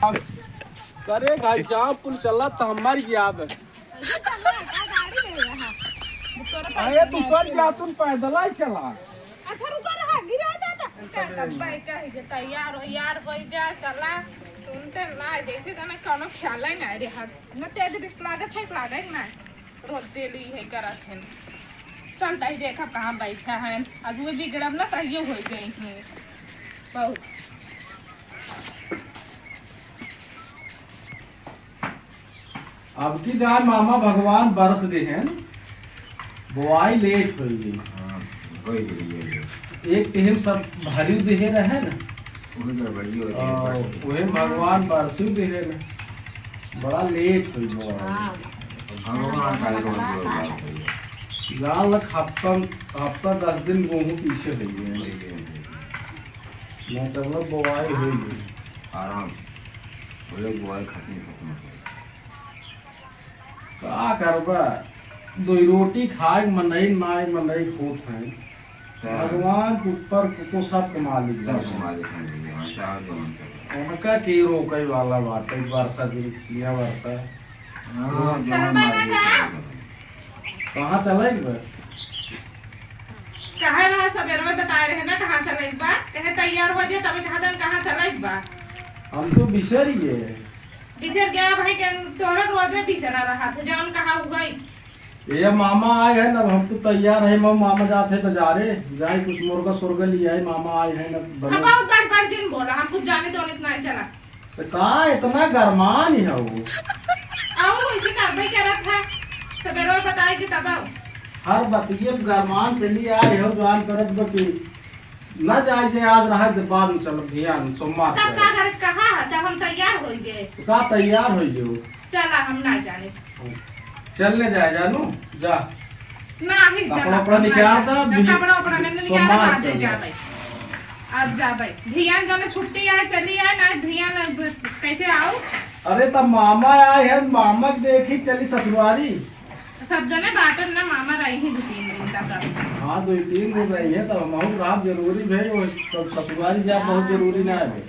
करे भाई साहब पुल चला तो हमारी जाब अरे तू कर जा तुम पैदल ही चला। अच्छा रुको रहा गिरा जाता क्या कब्बाई कह के तैयार हो यार कोई जा चला सुनते ना जैसे तना कोनो ख्याल ही ना रे हाथ न तेज रिश्त लागत है ना रोज डेली है करत है चलता ही देखा कहां बैठा है आज वो बिगड़ब ना तहियो हो जाई है बहुत अब की जान मामा भगवान बरस दे हैं बुआई लेट हुई है। एक टेम सब भरी देहे रहे ना वही भगवान बरसू देहे ना बड़ा लेट हुई गाँव लग हफ्ता 10 दिन गेहूँ पीछे हो गए मतलब बुआई हुई आराम बुआई खत्म का करबा दो रोटी खाए मनई नाई मनई खोत है भगवान के ऊपर को सब कमा ली उनका की रोके वाला बात एक वर्षा दिया वर्षा कहाँ चला कहाँ रहा सवेरे में बताए रहे ना कहाँ चला एक बार कहे तैयार हो जाए तभी कहाँ चला एक बार हम तो बिसरिए बिसर गया भाई के तोरा रोज में बिसरा रहा था जान कहाँ हुआ ये मामा आए हैं ना हम तो तैयार है मामा जाते हैं बाजारे जाए कुछ मुर्गा सुर्गा लिया है मामा आए हैं ना हम बहुत बार जिन बोला हम कुछ जाने तो इतना चला तो कहाँ इतना गरमान है वो आओ इसी का भाई क्या रखा सवेरे में बताए कि तब आओ हर बतिये गरमान चली आए हो जान करत बकी न जाए जे आज रहा के बाद में चलो ध्यान सोमवार तब का कर कहा तब हम तैयार हो गए का तैयार हो जो चला हम ना जाने चलने जाए जानू जा ना ही चला कपड़ा निकाल दा कपड़ा नहीं निकाल आज जा भाई आज जा भाई ध्यान जो छुट्टी है चली है ना ध्यान कैसे आओ अरे तब मामा आए हैं मामा देखी चली ससुरारी सब जने बाटन ना मामा रही ही 2-3 दिन तक हाँ 2-3 दिन रही है तब हम रात जरूरी है वो तब ससुरारी जा बहुत जरूरी ना है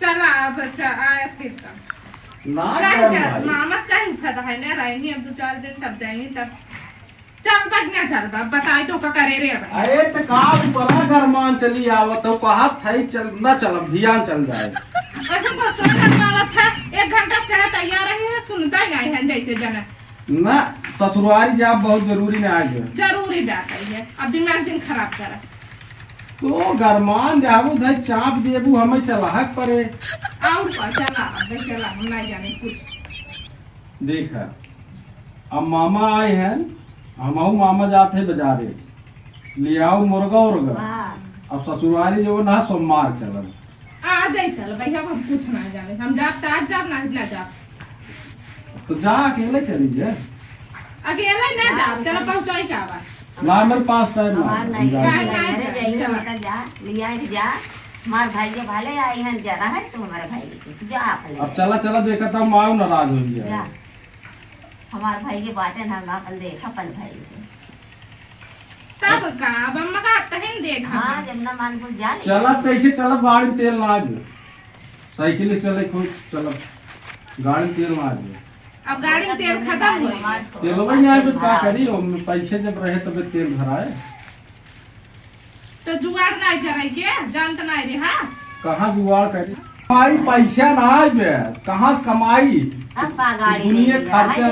चला अब आया फिर ना मामा का उठा है ना रहेंगे अब 2-4 दिन तब जाएंगे तब चल बगना चल बताई तो का करे रे भाई अरे तो का बड़ा गरमान चली आवत हो कहा था चल ना चल ध्यान चल जाए अच्छा बस करवावत था 1 घंटा से तैयार रही है सुनता ही नहीं है जैसे जना ना ससुरारी जा बहुत जरूरी ना आज जरूरी बात है अब दिमाग दिन खराब करा तो गरमान जाबू धई चाप देबू हमें चलाहक परे और चला हम नहीं जाने कुछ देखा अब मामा आए हैं हम मामा जाते हैं बाजारे ले आओ मुर्गा उर्गा अब ससुरारी जो ना सोमवार चलन आ जाए चल भैया हम कुछ ना जाने हम जाब तो आज जाब ना जाब तो जा अकेले चलिए अकेला ना जाब चलो पहुंचाई का बात ना मेरे पास टाइम ना जा हमारे भाई के भाले आई हैं जरा है तो हमारे भाई जा अब चला चला देखा था माँ नाराज हो गया हमारे भाई के बाटे ना अपन देखा अपन भाई के तब का बम्मा का तहन देखा हां जब ना मानपुर जा चला कैसे चला गाड़ी में तेल ना आ साइकिल चले खुद चला गाड़ी में तेल ना आ अब गाड़ी में तेल खत्म हो गया तेल नहीं आए तो क्या करी पैसे जब रहे तब तेल भराए तो जुगाड़ नहीं करे के जानत नहीं रे हां कहां जुगाड़ करी भाई पैसा ना आए कहां से कमाई अब का गाड़ी दुनिया खर्चा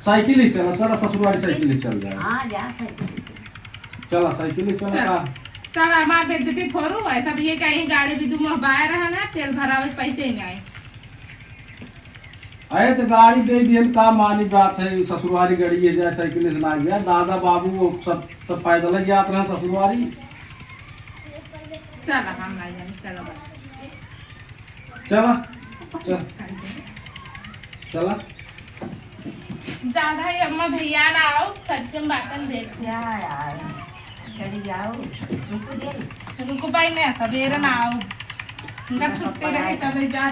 साइकिल ही चला सारा ससुराल साइकिल ही चल जाए हां जा साइकिल चला साइकिल ही चला का चल हमार बेइज्जती थोड़ू है सब ये कहीं गाड़ी भी दुम बाहर रहा ना तेल भरावे पैसे नहीं आए आए तो गाड़ी दे दियन का मानी बात है ससुरारी गाड़ी है जाए साइकिल से ना गया दादा बाबू वो सब पैदल जात रहे ससुरारी चल हम नहीं जाने चलो चला चल चला ज्यादा ही अम्मा भैया ना आओ सच्चे बातन देख यार चली जाओ रुको भाई मैं सवेरे ना आओ इनका छुट्टी रहे तब जा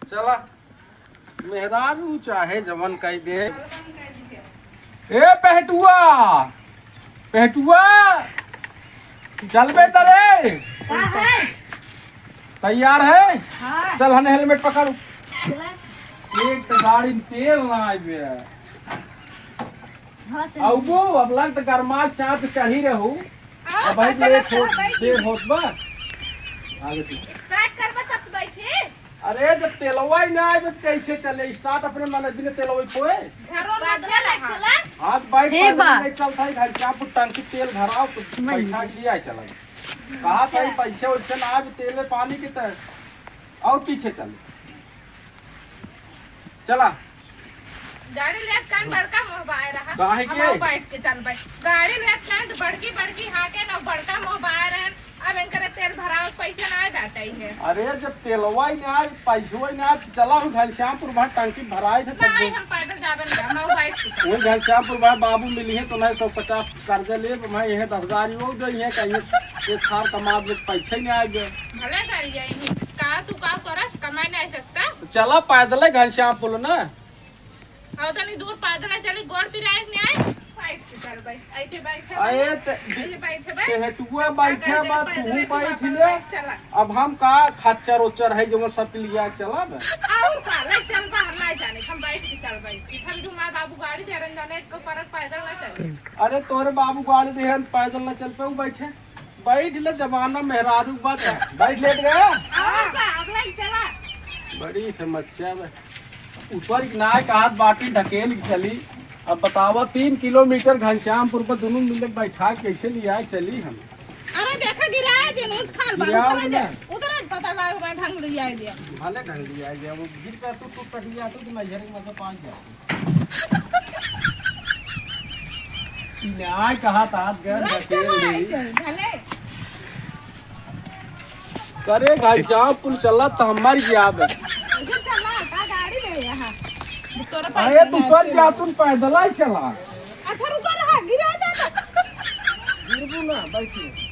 चला मेहरारू चाहे जवन कह दे ए पहटुआ पहटुआ चल बेटा रे, का है तैयार है? हाँ चल हने हेलमेट पकड़। चला एक तो गाड़ी में तेल ना आइबे। हाँ चल आउबो अब लग त गरमा चाँद चढ़ी रहू। आओ, अब भाई चला, देर चला, होत बैठ। देर होत बा। आगे से। स्टार्ट करबा तब बैठे अरे जब तेलवा ही ना आइबे तो कैसे चले? स्टार्ट अपने मन बिना तेलवा कोए। घरों में चला चला हाथ बाइक ठीक पैदल बा। नहीं चलता है, घर से आप टंकी तेल भराओ तो पैसा लिया चला। कहा था पैसे वैसे ना आबे तेले पानी की तरह और पीछे चले। चला गाड़ी ले कान बड़का मोबाइल रहा काहे के? हम बैठ के चल भाई गाड़ी ले कान तो बड़की बड़की हाके ना बड़का मोबाइल है अब इनकर तेल भराव पैसे ना जाता ही है अरे जब तेलवा ही ना आए पैसवा ही ना आए चला हम घनश्यामपुर वहाँ टंकी भराए थे तब नहीं हम पैदल जाबे नहीं हम बैठ के चल वही घनश्यामपुर वहाँ बाबू मिली है तो नहीं 150 कर्जा ले मैं यह 10,000 हो गई है कहीं एक थार कमा में पैसे नहीं आए गए। भले कर जाएंगे का तू का करस कमाई नहीं सकता तो चला पैदल घनश्यामपुर ना। और तो नहीं दूर पैदल चली गोड़ पिराए नहीं आए बैठ के चल भाई ऐसे बैठ अरे ऐसे बैठ भाई हेटुआ बैठे बा तू बैठ ले। चला अब हम का खच्चर उच्चर है जो सब लिया चला बे। और का ले चल बा हम नहीं जाने हम बैठ के चल भाई हम जो मां बाबू गाड़ी दे रहे जाने को फर्क पैदल ना चले अरे तोरे बाबू गाड़ी दे हैं पैदल ना चल पे बैठे बैठ ले जमाना मेहरारू बात है बैठ लेट गया। और का अगला ही चला बड़ी समस्या है ऊपर ना कहा बाटी ढकेल के चली। अब बतावा 3 किलोमीटर घनश्यामपुर पर दोनों मिलकर बैठा कैसे लिया चली हम। अरे देखा गिराया जे नोच खाल बा गिराओ उधर ना। उधर पता लगा मैं ढंग लिया दिया भले ढंग लिया गया वो गिर कर तू टट गया तो मैं झरे मतलब पाँच गया न्याय कहा था गए ढकेल दी। भले करे घनश्यामपुर चला तो हमारी याद है। उधर चला का गाड़ी ले यहां तोरा अरे तू पर जा तुम पैदल ही चला। अच्छा रुका रहा गिरा जाता गिरबू ना बैठिए।